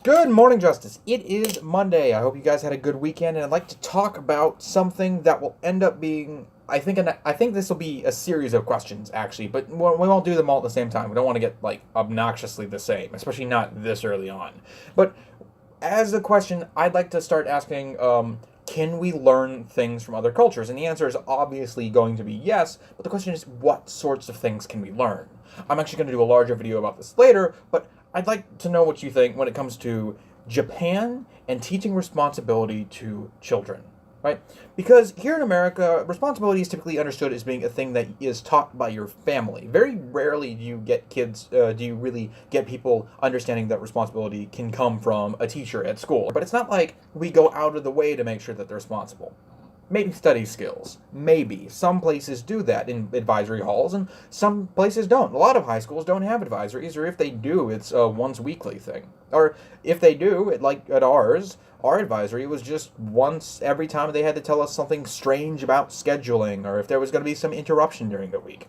Good morning, Justice. It is Monday. I hope you guys had a good weekend, and I'd like to talk about something that will end up being, I think this will be a series of questions, actually, but we won't do them all at the same time. We don't want to get, obnoxiously the same, especially not this early on. But as a question, I'd like to start asking, can we learn things from other cultures? And the answer is obviously going to be yes, but the question is, what sorts of things can we learn? I'm actually going to do a larger video about this later, but I'd like to know what you think when it comes to Japan and teaching responsibility to children, right? Because here in America, responsibility is typically understood as being a thing that is taught by your family. Very rarely do you get do you really get people understanding that responsibility can come from a teacher at school. But it's not like we go out of the way to make sure that they're responsible. Maybe study skills. Maybe. Some places do that in advisory halls, and some places don't. A lot of high schools don't have advisories, or if they do, it's a once weekly thing. Or if they do, like at ours, our advisory was just once every time they had to tell us something strange about scheduling, or if there was going to be some interruption during the week.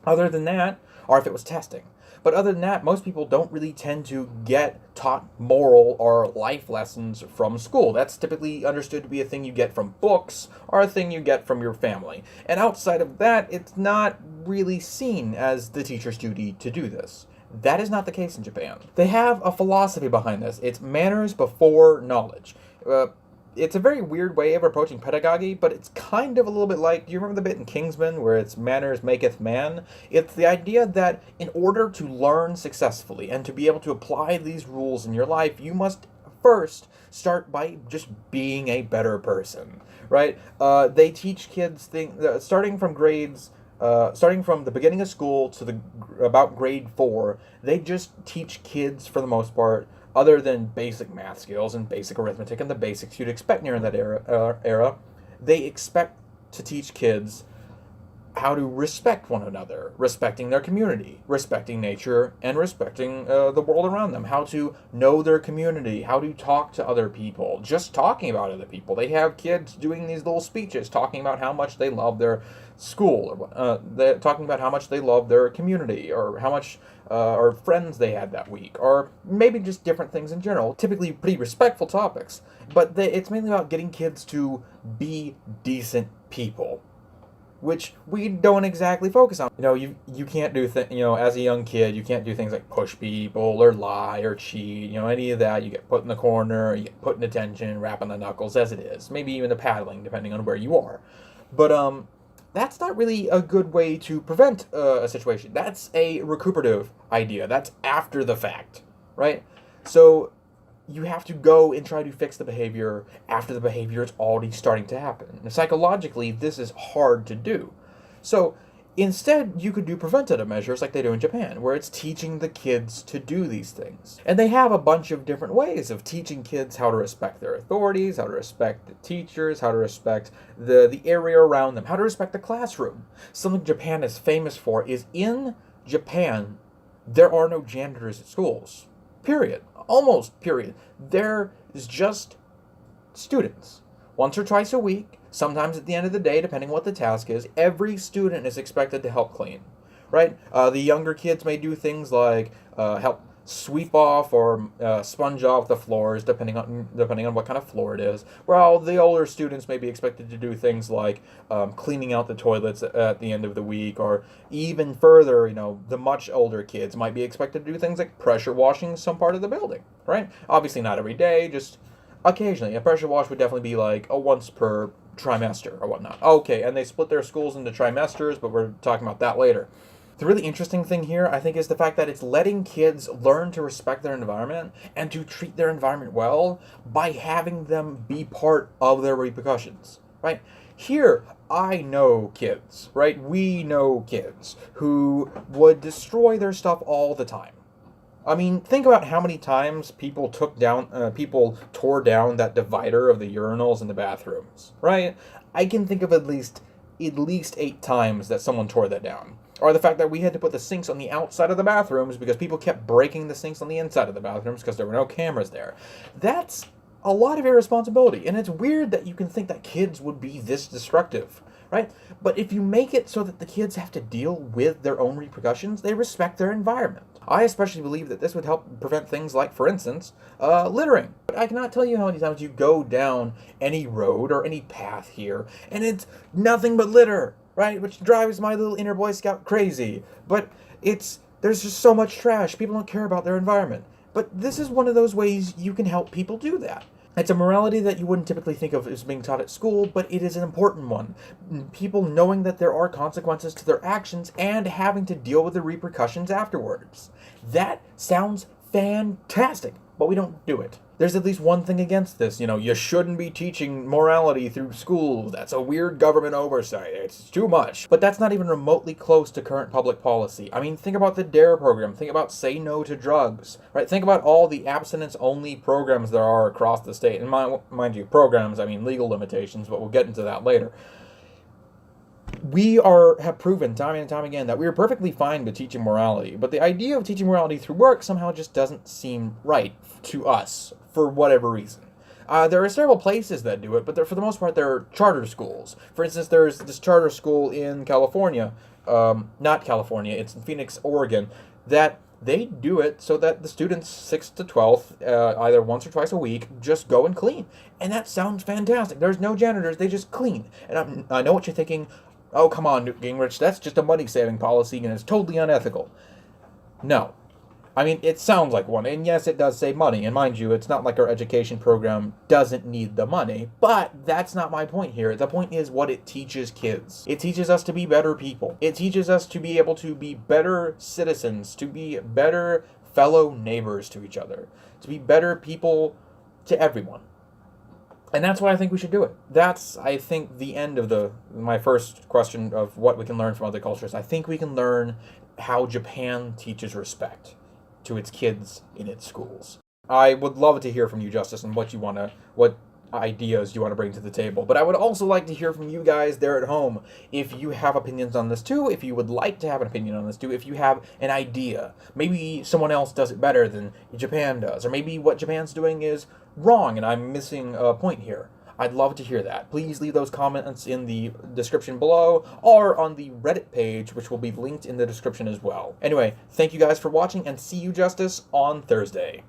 Other than that, or if it was testing. But other than that, most people don't really tend to get taught moral or life lessons from school. That's typically understood to be a thing you get from books or a thing you get from your family. And outside of that, it's not really seen as the teacher's duty to do this. That is not the case in Japan. They have a philosophy behind this. It's manners before knowledge. It's a very weird way of approaching pedagogy, but it's kind of a little bit like, do you remember the bit in Kingsman where it's manners maketh man? It's the idea that in order to learn successfully and to be able to apply these rules in your life, you must first start by just being a better person, right? They teach kids things, starting from the beginning of school to about grade 4, they just teach kids, for the most part, other than basic math skills and basic arithmetic and the basics you'd expect near that era, they expect to teach kids how to respect one another, respecting their community, respecting nature, and respecting the world around them, how to know their community, how to talk to other people, just talking about other people. They have kids doing these little speeches, talking about how much they love their school, they're talking about how much they love their community, or how much or friends they had that week, or maybe just different things in general, typically pretty respectful topics. But it's mainly about getting kids to be decent people, which we don't exactly focus on. You can't do as a young kid, you can't do things like push people or lie or cheat, any of that. You get put in the corner, you get put in detention, rapping the knuckles as it is. Maybe even the paddling, depending on where you are. But that's not really a good way to prevent a situation. That's a recuperative idea. That's after the fact, right? So you have to go and try to fix the behavior after the behavior is already starting to happen. And psychologically, this is hard to do. So instead, you could do preventative measures like they do in Japan, where it's teaching the kids to do these things. And they have a bunch of different ways of teaching kids how to respect their authorities, how to respect the teachers, how to respect the area around them, how to respect the classroom. Something Japan is famous for is in Japan, there are no janitors at schools. Period. Almost period. There is just students. Once or twice a week, sometimes at the end of the day, depending on what the task is, every student is expected to help clean, right? The younger kids may do things like help sweep off or sponge off the floors, depending on what kind of floor it is, while the older students may be expected to do things like cleaning out the toilets at the end of the week, or even further, the much older kids might be expected to do things like pressure washing some part of the building, right? Obviously not every day, just occasionally. A pressure wash would definitely be like a once per trimester or whatnot. Okay, and they split their schools into trimesters, but we're talking about that later. The really interesting thing here, I think, is the fact that it's letting kids learn to respect their environment and to treat their environment well by having them be part of their repercussions, right? Here, I know kids, right? We know kids who would destroy their stuff all the time. I mean, think about how many times people tore down that divider of the urinals in the bathrooms, right? I can think of at least 8 times that someone tore that down. Or the fact that we had to put the sinks on the outside of the bathrooms because people kept breaking the sinks on the inside of the bathrooms because there were no cameras there. That's a lot of irresponsibility, and it's weird that you can think that kids would be this destructive, right? But if you make it so that the kids have to deal with their own repercussions, they respect their environment. I especially believe that this would help prevent things like, for instance, littering. I cannot tell you how many times you go down any road or any path here, and it's nothing but litter, right? Which drives my little inner Boy Scout crazy. But there's just so much trash. People don't care about their environment. But this is one of those ways you can help people do that. It's a morality that you wouldn't typically think of as being taught at school, but it is an important one. People knowing that there are consequences to their actions and having to deal with the repercussions afterwards. That sounds fantastic, but we don't do it. There's at least one thing against this. You shouldn't be teaching morality through schools. That's a weird government oversight. It's too much. But that's not even remotely close to current public policy. I mean, think about the DARE program. Think about Say No to Drugs, right? Think about all the abstinence-only programs there are across the state. And mind you, programs, I mean legal limitations, but we'll get into that later. We have proven time and time again that we are perfectly fine with teaching morality, but the idea of teaching morality through work somehow just doesn't seem right to us for whatever reason. There are several places that do it, but for the most part, they're charter schools. For instance, there's this charter school in California, not California, it's in Phoenix, Oregon, that they do it so that the students 6th to 12th, either once or twice a week, just go and clean. And that sounds fantastic. There's no janitors, they just clean. And I know what you're thinking. Oh, come on, Newt Gingrich, that's just a money-saving policy and it's totally unethical. No. I mean, it sounds like one, and yes, it does save money, and mind you, it's not like our education program doesn't need the money, but that's not my point here. The point is what it teaches kids. It teaches us to be better people. It teaches us to be able to be better citizens, to be better fellow neighbors to each other, to be better people to everyone. And that's why I think we should do it. That's, I think, the end of my first question of what we can learn from other cultures. I think we can learn how Japan teaches respect to its kids in its schools. I would love to hear from you, Justice, and what ideas you want to bring to the table. But I would also like to hear from you guys there at home. If you have opinions on this too, if you would like to have an opinion on this too, if you have an idea, maybe someone else does it better than Japan does, or maybe what Japan's doing is wrong and I'm missing a point here. I'd love to hear that. Please leave those comments in the description below or on the Reddit page, which will be linked in the description as well. Anyway, thank you guys for watching and see you, Justice, on Thursday.